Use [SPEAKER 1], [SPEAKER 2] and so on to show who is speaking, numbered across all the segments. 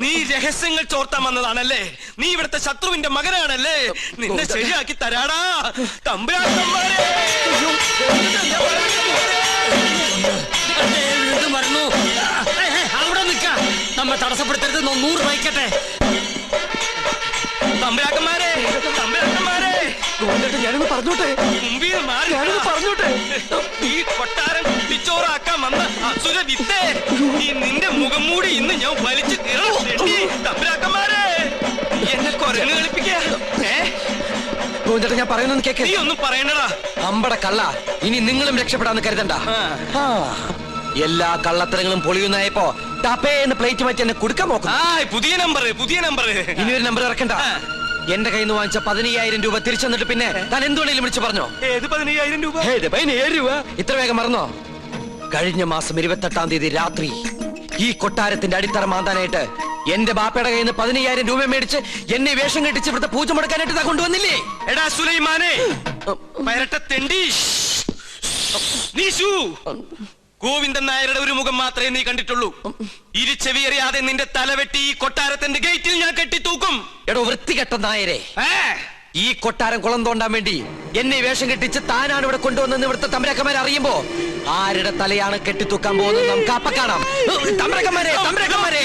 [SPEAKER 1] നീ രഹസ്യങ്ങൾ ചോർത്താൻ വന്നതാണല്ലേ? നീ ഇവിടുത്തെ ശത്രുവിന്റെ മകനാണല്ലേ? നിന്നെ ശരിയാക്കി തരാടാ തമ്പുരാക്കന്മാരെ.
[SPEAKER 2] അവിടെ നിൽക്ക, നമ്മെ തടസ്സപ്പെടുത്തരുത്. 100 വഹിക്കട്ടെ.
[SPEAKER 1] തമ്പുരാക്കന്മാരെ, തമ്പുരാക്കന്മാരെ,
[SPEAKER 3] ഞാനൊന്ന് പറഞ്ഞോട്ടെ,
[SPEAKER 1] മുമ്പിൽ മാറി
[SPEAKER 3] പറഞ്ഞോട്ടെ.
[SPEAKER 1] ഈ കൊട്ടാരം കുട്ടിച്ചോറാക്കാൻ വന്ന അസുര വിത്തേ, ഈ നിന്റെ മുഖം മൂടി ഇന്ന് ഞാൻ വലിച്ചു കീറണം. തമ്പുരാക്കന്മാരെ, എന്നെ കൊരങ്ങ് കളിപ്പിക്കാ.
[SPEAKER 3] ഗോവിന്ദേട്ടൻ ഞാൻ പറയുന്നത് കേക്ക്.
[SPEAKER 1] നീ ഒന്നും പറയണ്ടടാ.
[SPEAKER 3] അമ്പട കള്ള, ഇനി നിങ്ങളും രക്ഷപ്പെടാന്ന് കരുതണ്ട. എല്ലാ കള്ളത്തരങ്ങളും പൊളിയുന്നായപ്പോ ടപ്പേന്ന് പ്ലേറ്റ് മാറ്റി എന്നെ കൊടുക്കാൻ നോക്കും.
[SPEAKER 1] പുതിയ നമ്പർ, പുതിയ നമ്പർ.
[SPEAKER 3] ഇനി ഒരു നമ്പർ ഇറക്കണ്ട. എന്റെ കയ്യിൽ നിന്ന് വാങ്ങിച്ച 15,000 രൂപ തിരിച്ചെന്നിട്ട് പിന്നെ താൻ എന്തുകൊണ്ടെങ്കിലും വിളിച്ചു പറഞ്ഞോ?
[SPEAKER 1] ഏത് 15,000 രൂപ?
[SPEAKER 3] 15,000 രൂപ ഇത്ര വേഗം മറന്നോ? കഴിഞ്ഞ മാസം 28-ാം തീയതി രാത്രി ഈ കൊട്ടാരത്തിന്റെ അടിത്തറ മാന്താനായിട്ട് എന്റെ ബാപ്പയുടെ കയ്യിൽ നിന്ന് 15,000 രൂപ മേടിച്ച് എന്നെ വേഷം കെട്ടിച്ച് ഇവിടുത്തെ പൂജ മുടക്കാനായിട്ട് കൊണ്ടുവന്നില്ലേ?
[SPEAKER 1] എടാ സുലൈമാനെ, പരട്ടത്തെണ്ടി, ഗോവിന്ദൻ നായരുടെ ഒരു മുഖം മാത്രമേ നീ കണ്ടിട്ടുള്ളൂ. ഇരുചെവിയറിയാതെ നിന്റെ തലവെട്ടി ഈ കൊട്ടാരത്തിന്റെ ഗേറ്റിൽ ഞാൻ കെട്ടിത്തൂക്കും.
[SPEAKER 3] എടോ വൃത്തികെട്ട നായരെ, ഈ കൊട്ടാരം കുളം തോണ്ടാൻ വേണ്ടി എന്നെ വേഷം കെട്ടിച്ച് താനാണ് ഇവിടെ കൊണ്ടുവന്നെന്ന് ഇവിടുത്തെ തമ്പുരാക്കന്മാരെ അറിയുമ്പോ ആരുടെ തലയാണ് കെട്ടിത്തൂക്കാൻ പോകുന്നത് നമുക്ക് അപ്പ കാണാം. തമ്പുരാക്കന്മാരെ, തമ്പുരാക്കന്മാരെ,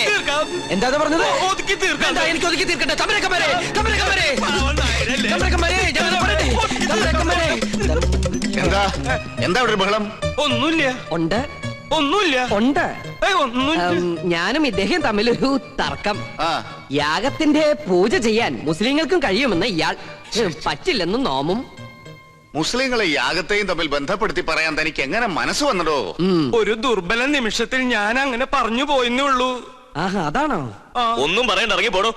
[SPEAKER 3] എന്താ പറഞ്ഞത്? എനിക്ക് ഒതുക്കി തീർക്കട്ടെ. തമ്പുരാക്കന്മാരെ, തമ്പുരാക്കന്മാരെ, തമ്പുരാക്കന്മാരെ, തമ്പുരാക്കന്മാരെ.
[SPEAKER 4] എന്താ ഇവിടെ ബഹളം?
[SPEAKER 1] ഒന്നുമില്ല.
[SPEAKER 2] ഉണ്ട്,
[SPEAKER 1] ഒന്നുമില്ല,
[SPEAKER 2] ഉണ്ട്.
[SPEAKER 5] ഞാനും ഇദ്ദേഹം തമ്മിലൊരു തർക്കം. യാഗത്തിന്റെ പൂജ ചെയ്യാൻ മുസ്ലിങ്ങൾക്കും കഴിയുമെന്ന് ഇയാൾ, പറ്റില്ലെന്ന് നോമും.
[SPEAKER 4] മുസ്ലിങ്ങളെ യാഗത്തെയും തമ്മിൽ ബന്ധപ്പെടുത്തി പറയാൻ തനിക്ക് എങ്ങനെ മനസ്സ് വന്നടോ?
[SPEAKER 1] ഒരു ദുർബല നിമിഷത്തിൽ ഞാൻ അങ്ങനെ പറഞ്ഞു പോയെന്നേ ഉള്ളൂ.
[SPEAKER 5] അതാണോ?
[SPEAKER 1] ഒന്നും പറയണ്ട, ഇറങ്ങി പോടോ.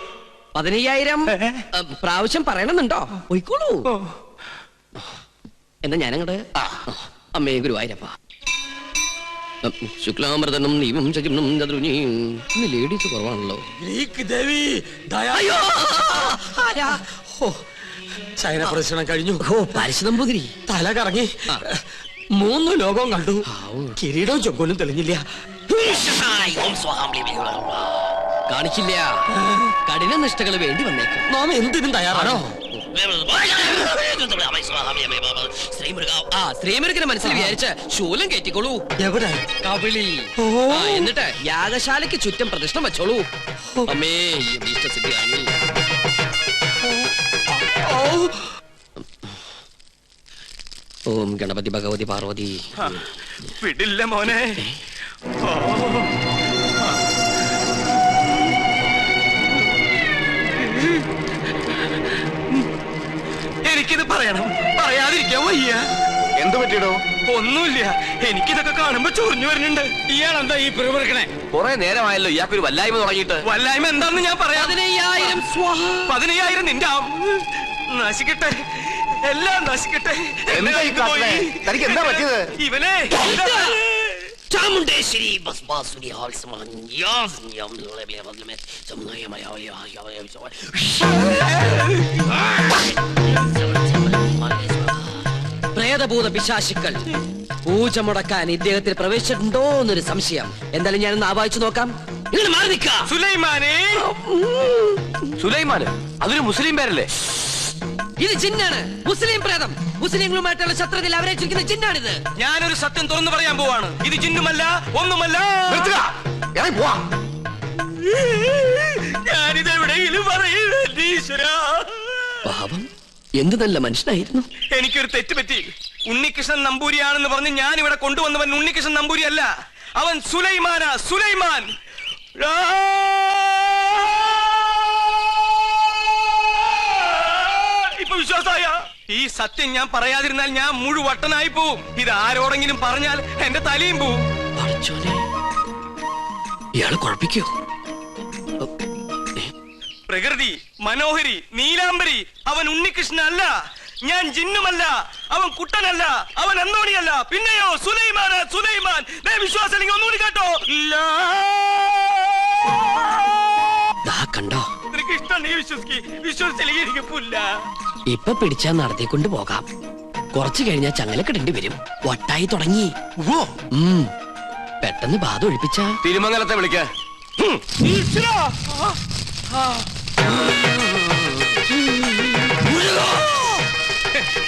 [SPEAKER 5] 15,000 പ്രാവശ്യം പറയണമെന്നുണ്ടോ? പോയിക്കോളൂ. എന്നാ ഞാനങ്ങട്. അമ്മേ ഗുരുവായൂരപ്പ. ശുക്ലാമൃതനും നീവും ശകിനും ചതുരുനിയും. ഇന്ന് ലേഡീസ് കുറവാണല്ലോ.
[SPEAKER 2] ചൈന പ്രദർശനം കഴിഞ്ഞു.
[SPEAKER 5] പരശുനമ്പൂതിരി
[SPEAKER 2] തല കറങ്ങി 3 ലോകവും കണ്ടു. കിരീടവും ചൊക്കോലും തെളിഞ്ഞില്ല.
[SPEAKER 5] കാണിക്കില്ല. കഠിന നിഷ്ഠകൾ വേണ്ടി വന്നേക്കും.
[SPEAKER 2] നാം എന്തിനും തയ്യാറാണോ?
[SPEAKER 5] ശ്രീമുരുകനെ മനസ്സിൽ വിചാരിച്ച് ശൂലം കയറ്റിക്കോളൂ.
[SPEAKER 2] എവിടെ?
[SPEAKER 5] കവിളി. എന്നിട്ട് യാഗശാലയ്ക്ക് ചുറ്റും പ്രതിഷ്ഠ വെച്ചോളൂ. അമ്മേ ഇഷ്ടസിദ്ധിയാണി. ഓം ഗണപതി ഭഗവതി പാർവതി.
[SPEAKER 1] വിടില്ല മോനെ. എനിക്കിത് പറയണം, പറയാതിരിക്കാൻ വയ്യ.
[SPEAKER 4] എന്ത് പറ്റിയടോ?
[SPEAKER 1] ഒന്നുമില്ല, എനിക്കിതൊക്കെ കാണുമ്പോ ചൊറിഞ്ഞു വരുന്നുണ്ട്.
[SPEAKER 2] ഇയാളെന്താ ഈ പിറുപിറുക്കണേ?
[SPEAKER 3] കുറെ നേരമായല്ലോ ഇയാൾക്കൊരു വല്ലായ്മ തുടങ്ങിയിട്ട്.
[SPEAKER 1] വല്ലായ്മ എന്താന്ന് ഞാൻ പറയാം.
[SPEAKER 5] 15,000
[SPEAKER 1] നിന്റെ നശിക്കട്ടെ, എല്ലാം നശിക്കട്ടെ.
[SPEAKER 4] തനിക്ക് എന്താ പറ്റിയത്?
[SPEAKER 1] ഇവനെ
[SPEAKER 5] ചാമുണ്ടേശ്വരി പ്രേതഭൂത പിശാചുക്കൾ പൂജ മുടക്കാൻ ഇദ്ദേഹത്തിൽ പ്രവേശിച്ചിട്ടുണ്ടോ എന്നൊരു സംശയം. എന്തായാലും ഞാനൊന്ന് ആവാഹിച്ചു നോക്കാം. ഇങ്ങനെ മാറി നിൽക്ക.
[SPEAKER 1] സുലൈമാനെ.
[SPEAKER 3] സുലൈമാന് അതൊരു മുസ്ലിം പേരല്ലേ?
[SPEAKER 5] ഇത് ജിന്നാണ്, മുസ്ലിം പ്രേതം. മുസ്ലിങ്ങളുമായിട്ടുള്ള ശത്രുതയിൽ അവരെ ചിരിക്കുന്ന ജിന്നാണിത്.
[SPEAKER 1] ഞാനൊരു സത്യം തുറന്നു പറയാൻ പോവാണ്. ഇത് ജിന്നുമല്ല, ഒന്നുമല്ല. ഞാനിത് എവിടെയെങ്കിലും പറയൂശ്വര.
[SPEAKER 5] പാപം, എന്ത് നല്ല മനുഷ്യനായിരുന്നു.
[SPEAKER 1] എനിക്കൊരു തെറ്റ് പറ്റി. ഉണ്ണികൃഷ്ണൻ നമ്പൂരിയാണെന്ന് പറഞ്ഞ് ഞാൻ ഇവിടെ കൊണ്ടുവന്നവൻ ഉണ്ണികൃഷ്ണൻ നമ്പൂരി അല്ല, അവൻ സുലൈമാനാ, സുലൈമാൻ. ഇപ്പൊ വിശ്വാസായ? ഈ സത്യം ഞാൻ പറയാതിരുന്നാൽ ഞാൻ മുഴുവട്ടനായി പോവും. ഇത് ആരോടെങ്കിലും പറഞ്ഞാൽ എന്റെ തലയും പോവും.
[SPEAKER 5] ഇയാള് കുഴപ്പിക്കോ?
[SPEAKER 1] പ്രകൃതി, മനോഹരി, നീലാംബരി, അവൻ ഉണ്ണികൃഷ്ണൻ അല്ല. ഞാൻ ജിന്നുമല്ല, അവൻ കുട്ടനല്ല, അവൻ അന്തോണിയല്ല. പിന്നെയോ സുലൈമാനാ, സുലൈമാൻ. വിശ്വാസം ഒന്നുകൂടി കേട്ടോ.
[SPEAKER 5] കണ്ടോ?
[SPEAKER 1] നിനക്ക് ഇഷ്ടം, നീ വിശ്വസിച്ചില്ലെങ്കിൽ എനിക്ക് പുല്ല.
[SPEAKER 5] ഇപ്പൊ പിടിച്ചാ നടത്തിക്കൊണ്ട് പോകാം. കുറച്ചു കഴിഞ്ഞാൽ ചങ്ങലക്കിടേണ്ടി വരും. വട്ടായി തുടങ്ങി. പെട്ടെന്ന് ബാധ ഒഴിപ്പിച്ച
[SPEAKER 3] തിരുമംഗലത്തെ വിളിക്ക.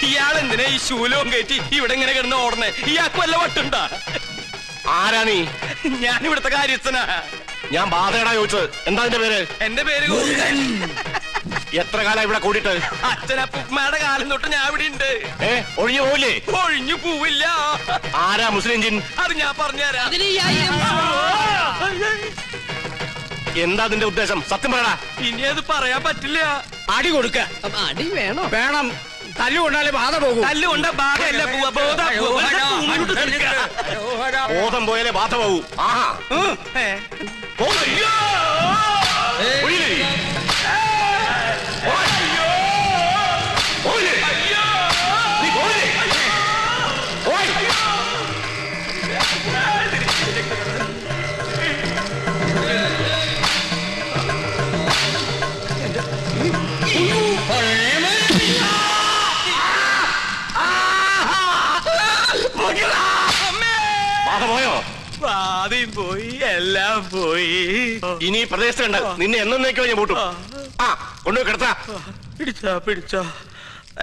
[SPEAKER 1] ഇയാളെന്തിനാ ഈ ശൂലവും കയറ്റി ഇവിടെ ഇങ്ങനെ കിടന്ന് ഓടണേ? ഇയാൾക്ക് വല്ല വട്ടുണ്ടാ?
[SPEAKER 6] ആരാ നീ?
[SPEAKER 1] ഞാൻ ഇവിടുത്തെ കാര്യസ്ഥനാ.
[SPEAKER 6] ഞാൻ ബാധയടാ ചോദിച്ചത്. എന്താ നിന്റെ പേര്?
[SPEAKER 1] എന്റെ പേര്
[SPEAKER 6] എത്ര കാലം ഇവിടെ കൂടിയിട്ട്?
[SPEAKER 1] അച്ഛനപ്പുമ്മയുടെ കാലം തൊട്ട് ഞാൻ ഇവിടെ ഉണ്ട്.
[SPEAKER 6] ഒഴിഞ്ഞു പോവില്ലേ?
[SPEAKER 1] ഒഴിഞ്ഞു പോവില്ല.
[SPEAKER 6] ആരാ മുസ്ലിം ജിൻ?
[SPEAKER 1] അത് ഞാൻ പറഞ്ഞുതരാം.
[SPEAKER 6] എന്താ അതിന്റെ ഉദ്ദേശം? സത്യം പറയടാ.
[SPEAKER 1] ഇനി അത് പറയാൻ പറ്റില്ല.
[SPEAKER 2] അടി കൊടുക്ക.
[SPEAKER 5] അടി വേണോ?
[SPEAKER 2] വേണം. തല്ലുകൊണ്ടാലേ ബാധ പോകും.
[SPEAKER 1] തല്ലുകൊണ്ട ബാധയല്ല പോവാ.
[SPEAKER 6] ബോധം പോയാലേ ബാധ പോകൂ. ആഹാ. ഒഴിയില്ലേ? നീ പോയില്ലേ? ബാധ പോയോ?
[SPEAKER 1] ആദ്യം പോയി, എല്ലാം പോയി.
[SPEAKER 6] ഇനി ഈ പ്രദേശത്തുണ്ട് നിന്നെ എന്നേക്കോ ഞാൻ പൂട്ടും. ആ കൊണ്ടുപോയി കിടത്താ.
[SPEAKER 1] പിടിച്ചോ പിടിച്ചോ.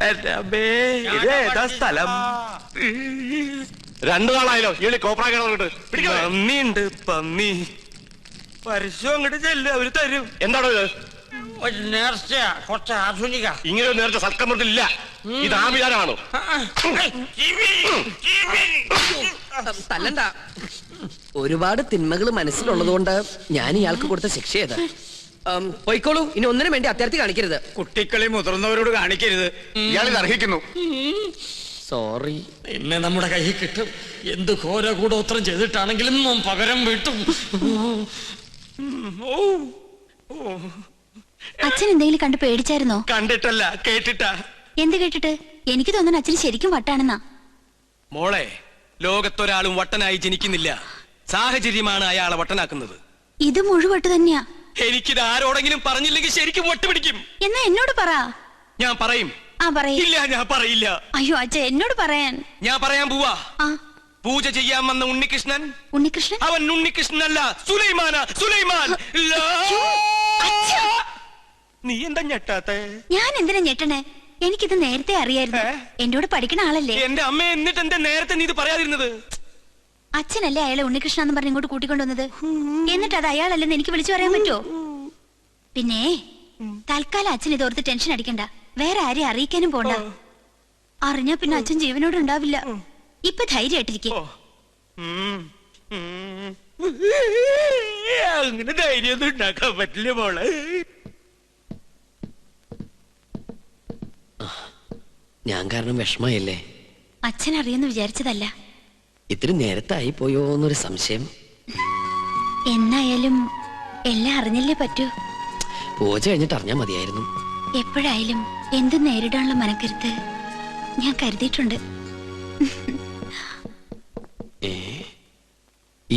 [SPEAKER 1] എന്റെ അമ്മേ, ഇത് ഏതാ സ്ഥലം?
[SPEAKER 6] 2 നാളായാലോ ഈ കോപ്രാ കിടന്നിട്ട്.
[SPEAKER 1] പന്നിയുണ്ട്, പന്നി. പരസ്യം അങ്ങോട്ട് ചെല്ലും, അവര് തരും.
[SPEAKER 6] എന്താണോ ഇത്?
[SPEAKER 2] ഒരു നേർച്ച, കുറച്ച് ആധുനിക.
[SPEAKER 6] ഇങ്ങനെ ഒരു നേരത്തെ സൽക്കമൃത്തിലില്ല. ഇത് ആഭിചാരമാണോ?
[SPEAKER 5] തല്ലണ്ട. ഒരുപാട് തിന്മകൾ മനസ്സിലുള്ളതുകൊണ്ട് ഞാൻ ഇയാൾക്ക് കൊടുത്ത ശിക്ഷ ചെയ്ത് പോയിക്കോളൂ. ഇനി ഒന്നിനും വേണ്ടി അത്യാർത്ഥി കാണിക്കരുത്.
[SPEAKER 2] കുട്ടികളെ മുതിർന്നവരോട് കാണിക്കരുത്.
[SPEAKER 4] ഇയാളിത് അർഹിക്കുന്നു.
[SPEAKER 5] സോറി.
[SPEAKER 2] എന്നെ നമ്മുടെ കയ്യിൽ കിട്ടും. എന്ത് ഘോര കൂടോത്രം ചെയ്തിട്ടാണെങ്കിലും നാം പകരം വീട്ടും.
[SPEAKER 7] അച്ഛൻ എന്തെങ്കിലും കണ്ട് പേടിച്ചായിരുന്നോ?
[SPEAKER 1] കണ്ടിട്ടല്ല, കേട്ടിട്ടാ.
[SPEAKER 7] എന്ത് കേട്ടിട്ട്? എനിക്ക് തോന്നുന്നു അച്ഛന് ശരിക്കും വട്ടാണെന്നാ.
[SPEAKER 1] മോളെ, ലോകത്തൊരാളും വട്ടനായി ജനിക്കുന്നില്ല. സാഹചര്യമാണ് അയാളെ വട്ടനാക്കുന്നത്.
[SPEAKER 7] ഇത് മുഴുവട്ട് തന്നെയാ.
[SPEAKER 1] എനിക്കിത് ആരോടെങ്കിലും പറഞ്ഞില്ലെങ്കിൽ ശരിക്കും വട്ടുപിടിക്കും.
[SPEAKER 7] എന്നാ എന്നോട് പറ.
[SPEAKER 1] ഞാൻ പറയും.
[SPEAKER 7] ആ പറയ്.
[SPEAKER 1] ഇല്ല, ഞാൻ പറയില്ല.
[SPEAKER 7] അയ്യോ അച്ഛ, എന്നോട് പറയാൻ.
[SPEAKER 1] ഞാൻ പറയാൻ പോവാ.
[SPEAKER 7] ആ
[SPEAKER 1] പൂജ ചെയ്യാൻ വന്ന ഉണ്ണികൃഷ്ണൻ,
[SPEAKER 7] ഉണ്ണികൃഷ്ണൻ?
[SPEAKER 1] അവൻ ഉണ്ണികൃഷ്ണനല്ല, സുലൈമാനാ. സുലൈമാൻ.
[SPEAKER 7] അച്ഛാ.
[SPEAKER 1] നീ എന്താ ഞെട്ടാത്തെ?
[SPEAKER 7] ഞാൻ എന്തിനാ ഞെട്ടണേ? എനിക്കിത് നേരത്തെ അറിയായിരുന്നു. എന്നോട് പഠിക്കണ ആളല്ലേ.
[SPEAKER 1] എന്റെ അമ്മ, എന്നിട്ട് എന്താ നേരത്തെ നീ ഇത് പറയാതിരുന്നത്?
[SPEAKER 7] അച്ഛനല്ലേ അയാളെ ഉണ്ണികൃഷ്ണ എന്ന് പറഞ്ഞ് ഇങ്ങോട്ട് കൂട്ടിക്കൊണ്ടുവന്നത്. എന്നിട്ട് അത് അയാളല്ലെന്ന് എനിക്ക് വിളിച്ചു പറയാൻ പറ്റുമോ? പിന്നെ തൽക്കാലം അച്ഛൻ ഇതോർത്ത് ടെൻഷൻ അടിക്കണ്ട. വേറെ ആരെയും അറിയിക്കാനും പോണ്ട. അറിഞ്ഞാ പിന്നെ അച്ഛൻ ജീവനോട് ഉണ്ടാവില്ല. ഇപ്പൊ ധൈര്യമായിട്ടിരിക്കെ.
[SPEAKER 1] അങ്ങനെ ധൈര്യമൊന്നും ഉണ്ടാക്കാൻ പറ്റില്ല മോളെ.
[SPEAKER 5] ഞാൻ കാരണം വിഷമയല്ലേ?
[SPEAKER 7] അച്ഛൻ അറിയുമെന്ന് വിചാരിച്ചതല്ല.
[SPEAKER 5] ഇത്തിരി നേരത്തായി പോയോ എന്നൊരു സംശയം.
[SPEAKER 7] എന്നായാലും എല്ലാം അറിഞ്ഞല്ലേ പറ്റൂ.
[SPEAKER 5] പൂജ കഴിഞ്ഞിട്ട് അറിഞ്ഞാ മതിയായിരുന്നു.
[SPEAKER 7] എപ്പോഴായാലും എന്തും നേരിടാനുള്ള മനക്കരുത്ത് ഞാൻ കരുതിയിട്ടുണ്ട്.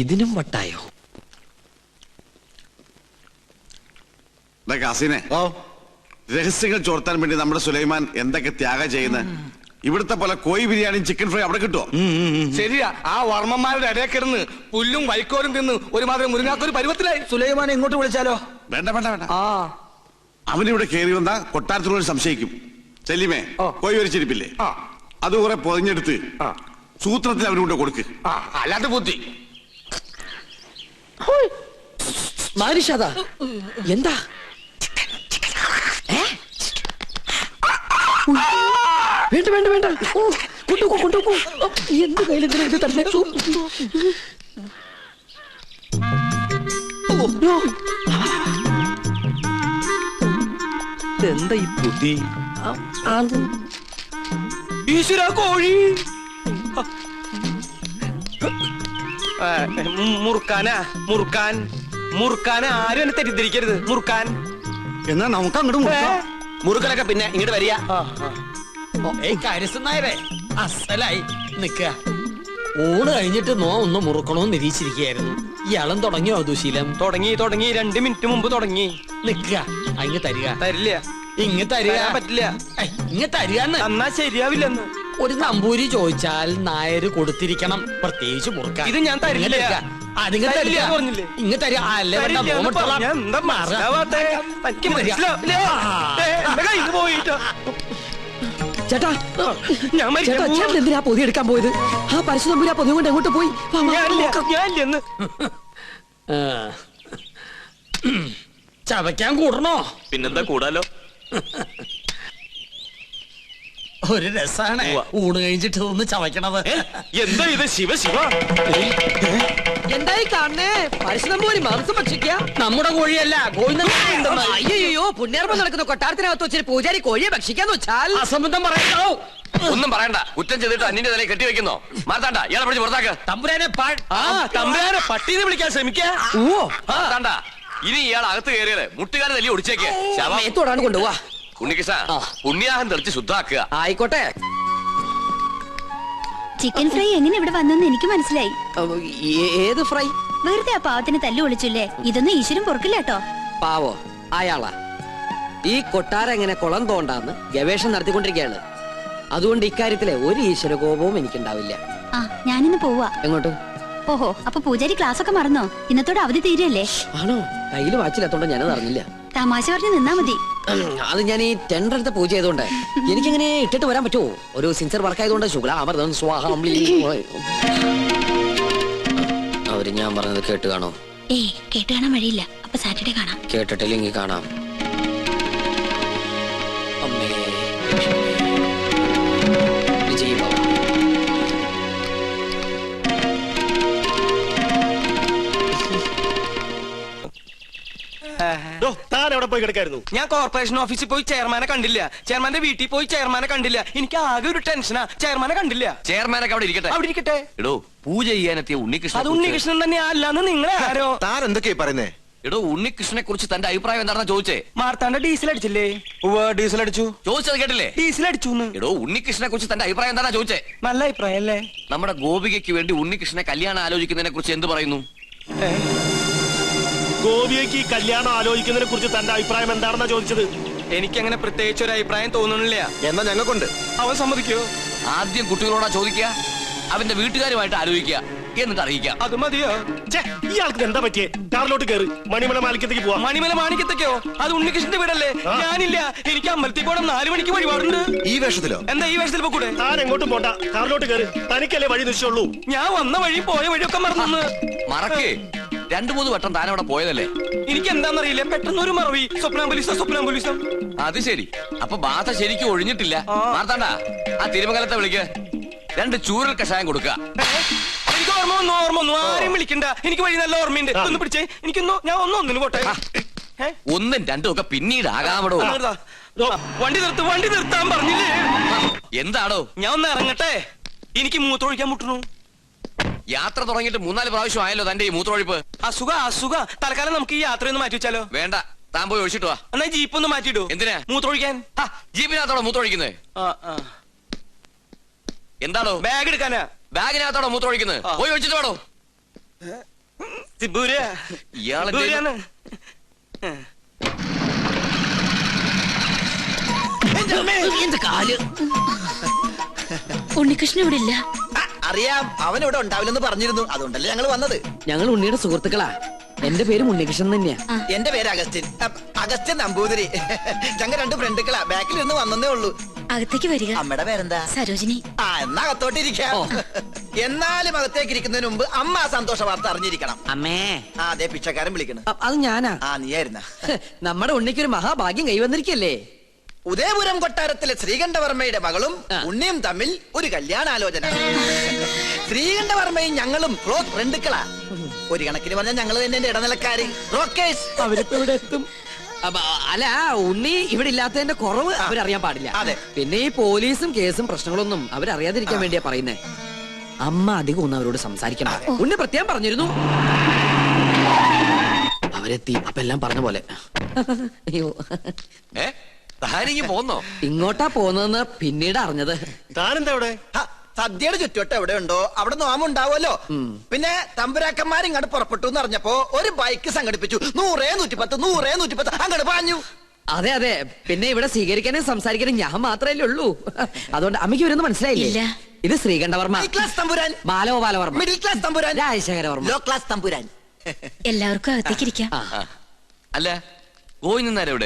[SPEAKER 5] ഇതിനും വട്ടായോ?
[SPEAKER 8] കാസിനെ, രഹസ്യങ്ങൾ ചോർത്താൻ വേണ്ടി നമ്മുടെ സുലൈമാൻ എന്തൊക്കെ ത്യാഗം ചെയ്യുന്നത്. ഇവിടുത്തെ പോലെ കോഴി ബിരിയാണിയും ചിക്കൻ ഫ്രൈ അവിടെ കിട്ടുമോ?
[SPEAKER 1] ശരിയാ. ആ വർമ്മന്മാരുടെ ഇടയിൽ കിടന്ന് പുല്ലും വൈക്കോലും തിന്ന് ഒരുമാതിരി മുരുങ്ങാത്തൊരു പരുവത്തിലായി.
[SPEAKER 3] സുലൈമാനെ ഇങ്ങോട്ട് വിളിച്ചാലോ?
[SPEAKER 8] വേണ്ട വേണ്ട വേണ്ട. അവനിവിടെ കയറി വന്നാ കൊട്ടാരത്തിനോട് സംശയിക്കും. ചെല്ലിമേ, കോഴി വരിച്ചിരിപ്പില്ലേ, അത് കുറെ പൊതിഞ്ഞെടുത്ത് സൂത്രത്തിൽ അവനുകൊണ്ട് കൊടുക്ക്.
[SPEAKER 1] അല്ലാത്ത ബുദ്ധി.
[SPEAKER 5] മാരിഷാദ, എന്താ? വേണ്ട വേണ്ട വേണ്ട. കൊണ്ടുപോ കൊണ്ടുപോ. എന്ത് കയ്യിലെന്തിനാ ഇത് തന്നെ? എന്താ ഈ ബുദ്ധി?
[SPEAKER 1] ഈശ്വര, കോഴി. മുറുക്കാനാ? മുറുക്കാൻ. മുറുക്കാൻ ആരും എന്നെ തെറ്റിദ്ധരിക്കരുത്. മുറുക്കാൻ
[SPEAKER 8] എന്നാ നമുക്ക് അങ്ങോട്ട്
[SPEAKER 3] മുറുക്കലൊക്കെ പിന്നെ ഇങ്ങോട്ട് വരിക.
[SPEAKER 2] കാര്യസ്ഥനായരെ അസലായി നിക്ക. ഊണ് കഴിഞ്ഞിട്ട് നോ ഒന്ന് മുറുക്കണോന്ന് നിരീക്ഷിച്ചിരിക്കുകയായിരുന്നു. ഇയാളും തുടങ്ങിയോ ദുശീലം?
[SPEAKER 1] തുടങ്ങി 2 മിനിറ്റ് മുമ്പ് തുടങ്ങി.
[SPEAKER 2] നിക്ക. അങ്ങ് തരിക.
[SPEAKER 1] തരില്ല.
[SPEAKER 2] ഇങ്ങ് തരിക.
[SPEAKER 1] പറ്റില്ല.
[SPEAKER 2] ഇങ്ങ് തരികന്ന്.
[SPEAKER 1] എന്നാ ശരിയാവില്ലെന്ന്.
[SPEAKER 2] ഒരു നമ്പൂരി ചോദിച്ചാൽ നായര് കൊടുത്തിരിക്കണം, പ്രത്യേകിച്ച് മുറുക്കാൻ.
[SPEAKER 1] ഇത് ഞാൻ തരില്ല.
[SPEAKER 2] അതിങ്ങ
[SPEAKER 1] തരില്ല എന്ന് പറഞ്ഞില്ലേ?
[SPEAKER 2] ഇങ്ങ തരിക അല്ലേ വേണ്ട
[SPEAKER 1] തരില്ല എന്ന്
[SPEAKER 2] നോമട്ടോളാം.
[SPEAKER 1] പറഞ്ഞാ എന്താ മനസ്സിലാവാത്തെ? എനിക്ക് മനസ്സിലാവില്ല. എന്റെ കയ്യിൽ നിന്ന് പോയിട്ടോ.
[SPEAKER 5] ചേട്ടാ
[SPEAKER 1] ഞാൻ മരിക്കാൻ
[SPEAKER 5] ചേട്ടാ
[SPEAKER 1] പോവാ.
[SPEAKER 5] ചേട്ടൻ എന്തിനാ പൊതി എടുക്കാൻ പോയത്? ആ പരശുതമ്പുരാ പൊതി കൊണ്ട് എങ്ങോട്ട് പോയി? വാ, വാ,
[SPEAKER 1] ഞാനില്ല,
[SPEAKER 5] നോക്കാം.
[SPEAKER 1] ഞാനില്ലെന്ന്.
[SPEAKER 2] ചവയ്ക്കാൻ കൂടണോ?
[SPEAKER 6] പിന്നെന്താ കൂടാലോ?
[SPEAKER 2] ഒരു രസാണ് ഊണ് കഴിഞ്ഞിട്ട് ഒന്ന് ചവയ്ക്കണത്.
[SPEAKER 6] എന്താ ഇത്? ശിവ ശിവ,
[SPEAKER 5] എന്തായി കാണണേ? പരശുതമ്പൂരി മാംസം ഭക്ഷിക്കുക?
[SPEAKER 2] നമ്മുടെ കോഴിയല്ല
[SPEAKER 5] അയ്യോ പുണ്യാർമ്മം നടക്കുന്ന കൊട്ടാരത്തിനകത്ത് വെച്ചൊരു പൂജാരി കോഴിയെ ഭക്ഷിക്കാന്ന് വെച്ചാൽ
[SPEAKER 2] അസംബന്ധം പറയണോ?
[SPEAKER 3] ഒന്നും പറയണ്ട. കുറ്റം ചെയ്തിട്ട് അന്യന്റെ തലയിൽ കെട്ടിവെക്കുന്നോ? മാർത്താണ്ട, ഇയാളെ പിടിച്ച് പുറത്താക്ക്.
[SPEAKER 2] തമ്പുരാനെ
[SPEAKER 1] തമ്പുരാനെ പട്ടീന്ന് വിളിക്കാൻ ശ്രമിക്കാ.
[SPEAKER 3] മാർത്താണ്ട, ഇനി ഇയാൾ അകത്ത് കയറിയത് മുട്ടുകാരെ തല്ലി ഒടിച്ചേക്ക്.
[SPEAKER 5] മേത്തോടാണ് കൊണ്ടുപോവാ.
[SPEAKER 3] ഉണ്ണികൃഷ്ണ, പുണ്യാഹം തെറിച്ച് ശുദ്ധാക്കുക.
[SPEAKER 5] ആയിക്കോട്ടെ.
[SPEAKER 7] ചിക്കൻ ഫ്രൈ എങ്ങനെ ഇവിടെ വന്നെന്ന് എനിക്ക് മനസ്സിലായി.
[SPEAKER 5] ഏത് ഫ്രൈ?
[SPEAKER 7] വെറുതെ ആ പാവത്തിന് തല്ലു വിളിച്ചില്ലേ? ഇതൊന്നും ഈശ്വരൻ പൊറുക്കില്ല കേട്ടോ.
[SPEAKER 5] പാവോ അയാളാ. ഈ കൊട്ടാരം എങ്ങനെ കുളം തോണ്ടാന്ന് ഗവേഷണം നടത്തിക്കൊണ്ടിരിക്കുകയാണ്. അതുകൊണ്ട് ഇക്കാര്യത്തിലെ ഒരു ഈശ്വര കോപവും എനിക്കുണ്ടാവില്ല.
[SPEAKER 7] ആ ഞാനിന്ന് പോവാ.
[SPEAKER 5] എങ്ങോട്ട്?
[SPEAKER 7] ഓഹോ, അപ്പൊ പൂജാരി ക്ലാസ് ഒക്കെ മറന്നോ? ഇന്നത്തോടെ അവധി തീരല്ലേ?
[SPEAKER 5] ആണോ? കയ്യിൽ വാച്ചിലെത്തോണ്ട് ഞാനത് അറിഞ്ഞില്ല.
[SPEAKER 7] തമാശ പറഞ്ഞ് നിന്നാ മതി.
[SPEAKER 5] അത് ഞാൻ ഈ ടെൻഡർ എടുത്ത പൂജ ചെയ്തോണ്ട് എനിക്കിങ്ങനെ ഇട്ടിട്ട് വരാൻ പറ്റുമോ? ഒരു സിൻസിയർ വർക്ക് ആയതുകൊണ്ട് ശുക്ലാമൃതം സ്വാഹം. അവര് ഞാൻ പറഞ്ഞത് കേട്ട് കാണോ?
[SPEAKER 7] ഏയ് കേട്ട് കാണാൻ വഴിയില്ല. അപ്പൊ സാറ്റർഡേ കാണാം.
[SPEAKER 5] കേട്ടിട്ടില്ലെങ്കിൽ കാണാം. അമ്മേ വിജയ് ബാബ.
[SPEAKER 6] താൻ എവിടെ പോയി കിടക്കായിരുന്നു?
[SPEAKER 1] ഞാൻ കോർപ്പറേഷൻ ഓഫീസിൽ പോയി ചെയർമാനെ കണ്ടില്ല. ചെയർമാന്റെ വീട്ടിൽ പോയി ചെയർമാനെ കണ്ടില്ല. എനിക്ക് ആകെ ഒരു ടെൻഷനാ. ചെയർമാനെ കണ്ടില്ല.
[SPEAKER 3] ചെയർമാനൊക്കെ അവിടെ ഇരിക്കട്ടെ.
[SPEAKER 1] അവിടെ ഇരിക്കട്ടെ.
[SPEAKER 3] എടോ, പൂജ ചെയ്യാനെത്തിയ ഉണ്ണികൃഷ്ണൻ.
[SPEAKER 1] അത് ഉണ്ണികൃഷ്ണൻ തന്നെ അല്ലാന്ന് നിങ്ങളെ ആരോ?
[SPEAKER 6] താൻ എന്തൊക്കെയാ പറയുന്നേ?
[SPEAKER 3] എടോ, ഉണ്ണികൃഷ്ണനെ കുറിച്ച് തന്റെ അഭിപ്രായം എന്താണെന്ന് ചോദിച്ചേ.
[SPEAKER 1] മാർത്താണ്ട ഡീസൽ അടിച്ചില്ലേ? ഡീസൽ അടിച്ചു.
[SPEAKER 3] ചോദിച്ചത് കേട്ടില്ലേ?
[SPEAKER 1] ഡീസൽ അടിച്ചു.
[SPEAKER 3] എടോ, ഉണ്ണികൃഷ്ണനെ കുറിച്ച് തന്റെ അഭിപ്രായം എന്താണെന്ന് ചോദിച്ചേ.
[SPEAKER 1] നല്ല അഭിപ്രായം അല്ലേ?
[SPEAKER 3] നമ്മുടെ ഗോപികയ്ക്ക് വേണ്ടി ഉണ്ണികൃഷ്ണനെ കല്യാണം ആലോചിക്കുന്നതിനെ കുറിച്ച് എന്ത് പറയുന്നു?
[SPEAKER 6] ഗോപിയയ്ക്ക് കല്യാണം ആലോചിക്കുന്നതിനെ കുറിച്ച് തന്റെ അഭിപ്രായം എന്താണെന്നാ ചോദിച്ചത്.
[SPEAKER 1] എനിക്കങ്ങനെ പ്രത്യേകിച്ച് ഒരു അഭിപ്രായം തോന്നുന്നില്ല.
[SPEAKER 6] എന്നാ ഞങ്ങൾക്കുണ്ട്.
[SPEAKER 1] അവൻ സമ്മതിക്കോ?
[SPEAKER 3] ആദ്യം കുട്ടികളോടാ ചോദിക്കുക, അവന്റെ വീട്ടുകാരുമായിട്ട് ആലോചിക്കുക, എന്നിട്ട് അറിയിക്കാം.
[SPEAKER 1] അത് മതിയോ?
[SPEAKER 6] ഇയാൾക്ക് എന്താ പറ്റിയേ? കാറിലോട്ട് കയറി മണിമല മാലിക്കത്തേക്ക് പോവാം.
[SPEAKER 1] മണിമല മാണിക്കത്തേക്കോ? അത് ഉണ്ണികൃഷ്ണന്റെ വീടല്ലേ? ഞാനില്ല. എനിക്ക് അമ്പലത്തിൽ പോകണം. 4 മണിക്ക് വഴിപാടുണ്ട്.
[SPEAKER 6] ഈ വേഷത്തിലോ?
[SPEAKER 1] എന്താ ഈ വേഷത്തിൽ പോകൂടെ?
[SPEAKER 6] താൻ എങ്ങോട്ടും പോണ്ട, കാറിലോട്ട് കയറി. തനിക്കല്ലേ വഴി നിശ്ചയുള്ളൂ.
[SPEAKER 1] ഞാൻ വന്ന വഴി പോയ വഴിയൊക്കെ മറന്നു.
[SPEAKER 3] മറക്കേ, 2-3 വട്ടം താൻ അവിടെ പോയതല്ലേ?
[SPEAKER 1] എനിക്ക് എന്താണെന്നറിയില്ല. പെട്ടെന്ന് ഒരു മറവി. സ്വപ്നാംബുലിസം.
[SPEAKER 3] അത് ശരി. അപ്പൊ ബാധ ശരിക്കും ഒഴിഞ്ഞിട്ടില്ല. മാർത്താണ്ട, ആ തിരുമംഗലത്തെ വിളിക്ക്. 2 ചൂരൽ കഷായം കൊടുക്കുക.
[SPEAKER 1] എനിക്ക് ഓർമ്മ വന്നു. ആരെയും വിളിക്കണ്ട. എനിക്ക് വഴി നല്ല ഓർമ്മയുണ്ട്. ഒന്ന് പിടിച്ചേ. എനിക്കൊന്നോ ഞാൻ ഒന്നിന് പോട്ടെ.
[SPEAKER 3] 1ഉം 2ഉം ഒക്കെ പിന്നീട് ആകാമടോ.
[SPEAKER 1] വണ്ടി നിർത്താൻ പറഞ്ഞില്ലേ?
[SPEAKER 3] എന്താണോ?
[SPEAKER 1] ഞാൻ ഒന്ന് ഇറങ്ങട്ടെ. എനിക്ക് മൂത്രമൊഴിക്കാൻ മുട്ടുന്നു.
[SPEAKER 3] യാത്ര തുടങ്ങിയിട്ട് 3-4 പ്രാവശ്യം ആയല്ലോ തന്റെ ഈ മൂത്രമൊഴിപ്പ്.
[SPEAKER 1] അസുഖ. തൽക്കാലം നമുക്ക് ഈ യാത്രയൊന്ന് മാറ്റി വെച്ചാലോ?
[SPEAKER 3] വേണ്ട, താൻ പോയി ഒഴിച്ചിട്ട് വാ.
[SPEAKER 1] എന്നാ ജീപ്പ് ഒന്ന് മാറ്റിയിടൂ.
[SPEAKER 3] എന്തിനാ?
[SPEAKER 1] മൂത്രമൊഴിക്കാൻ.
[SPEAKER 3] ജീപ്പിനകത്തോടെ മൂത്രമൊഴിക്കുന്നത്? എന്താണോ?
[SPEAKER 1] ബാഗ് എടുക്കാനാ.
[SPEAKER 3] ബാഗിനകത്തോടെ മൂത്രമൊഴിക്കുന്നത്? പോയി ഒഴിച്ചിട്ട് വേണോ? ഇയാളെ
[SPEAKER 7] ഉണ്ണികൃഷ്ണൻ ഇവിടെ ഇല്ല.
[SPEAKER 9] അറിയാം, അവൻ ഇവിടെ ഉണ്ടാവില്ലെന്ന് പറഞ്ഞിരുന്നു. അതുകൊണ്ടല്ലേ ഞങ്ങൾ വന്നത്.
[SPEAKER 5] ഞങ്ങൾ ഉണ്ണിയുടെ സുഹൃത്തുക്കളാ. എന്റെ പേര് ഉണ്ണികൃഷ്ണൻ തന്നെയാ.
[SPEAKER 9] എന്റെ പേര് അഗസ്റ്റിൻ. അഗസ്റ്റിൻ നമ്പൂതിരി. ഞങ്ങൾ 2 ഫ്രണ്ടുക്കളാ. ബാക്കിൽ ഇരുന്ന് വന്നേ ഉള്ളൂ.
[SPEAKER 7] അകത്തേക്ക് വരിക.
[SPEAKER 9] അമ്മയുടെ പേരെന്താ?
[SPEAKER 7] സരോജിനി.
[SPEAKER 9] എന്നാ അകത്തോട്ടിരിക്കാം. എന്നാലും അകത്തേക്ക് ഇരിക്കുന്നതിന് മുമ്പ് അമ്മ ആ സന്തോഷ വാർത്ത അറിഞ്ഞിരിക്കണം.
[SPEAKER 5] അമ്മേ.
[SPEAKER 9] അതെ, പിച്ചക്കാരൻ വിളിക്കണം.
[SPEAKER 5] അത് ഞാനാ.
[SPEAKER 9] നീയായിരുന്ന.
[SPEAKER 5] നമ്മുടെ ഉണ്ണിക്കൊരു മഹാഭാഗ്യം കൈവന്നിരിക്കല്ലേ.
[SPEAKER 9] ഉദയപുരം കൊട്ടാരത്തിലെ ശ്രീകണ്ഠവർമ്മയുടെ മകളും ഉണ്ണിയും തമ്മിൽ ഒരു കല്യാണാലോചന. ശ്രീകണ്ഠവർമ്മയും ഞങ്ങളും ക്ലോസ് ഫ്രണ്ടുക്കളാ. ഒരു കണക്കിന് പറഞ്ഞാൽ ഞങ്ങൾ തന്നെ ഇടനിലക്കാര്, ബ്രോക്കേഴ്സ്.
[SPEAKER 5] അവരിപ്പോ ഇവിടെ എത്തും. അല്ല, ഉണ്ണി ഇവിടെ ഇല്ലാത്തതിന്റെ കുറവ് അവരറിയാൻ പാടില്ല.
[SPEAKER 9] അതെ.
[SPEAKER 5] പിന്നെ ഈ പോലീസും കേസും പ്രശ്നങ്ങളൊന്നും അവരറിയാതിരിക്കാൻ വേണ്ടിയാ പറയുന്നേ. അമ്മ അധികം ഒന്നും അവരോട് സംസാരിക്കണം. ഉണ്ണി പ്രത്യേകം പറഞ്ഞിരുന്നു. അവരെത്തി. അപ്പൊ എല്ലാം പറഞ്ഞ പോലെ. അയ്യോ,
[SPEAKER 3] താനിങ്ങി പോന്നോ?
[SPEAKER 5] ഇങ്ങോട്ടാ പോന്നതെന്ന് പിന്നീട് അറിഞ്ഞത്.
[SPEAKER 6] താനെന്താ ഇവിടെ?
[SPEAKER 9] സദ്യയുടെ ചുറ്റുവട്ടം എവിടെ ഉണ്ടോ അവിടെ നോമുണ്ടാവുമല്ലോ. പിന്നെ തമ്പുരാക്കന്മാർ ഇങ്ങോട്ട് പുറപ്പെട്ടു എന്ന് അറിഞ്ഞപ്പോ ഒരു ബൈക്ക് സംഘടിപ്പിച്ചു. 100-110 അങ്ങോട്ട് പാഞ്ഞു.
[SPEAKER 5] അതെ അതെ. പിന്നെ ഇവിടെ സ്വീകരിക്കാനും സംസാരിക്കാനും ഞാൻ മാത്രമല്ലേ ഉള്ളൂ. അതുകൊണ്ട് അമ്മയ്ക്ക് ഇവരൊന്നും മനസ്സിലായില്ലേ? ഇത് ശ്രീകണ്ഠവർമ്മ,
[SPEAKER 9] ഹൈ ക്ലാസ് തമ്പുരാൻ,
[SPEAKER 5] ബാലഗോപാലവർമ്മ,
[SPEAKER 9] മിഡിൽ ക്ലാസ് തമ്പുരാൻ,
[SPEAKER 5] രാജശേഖരവർമ്മ.
[SPEAKER 9] ലോ ക്ലാസ് തമ്പുരാൻ.
[SPEAKER 7] എല്ലാവർക്കും അകത്തേക്കിരിക്കാം.
[SPEAKER 3] അല്ല ഗോവിന്ദൻ നായർ എവിടെ?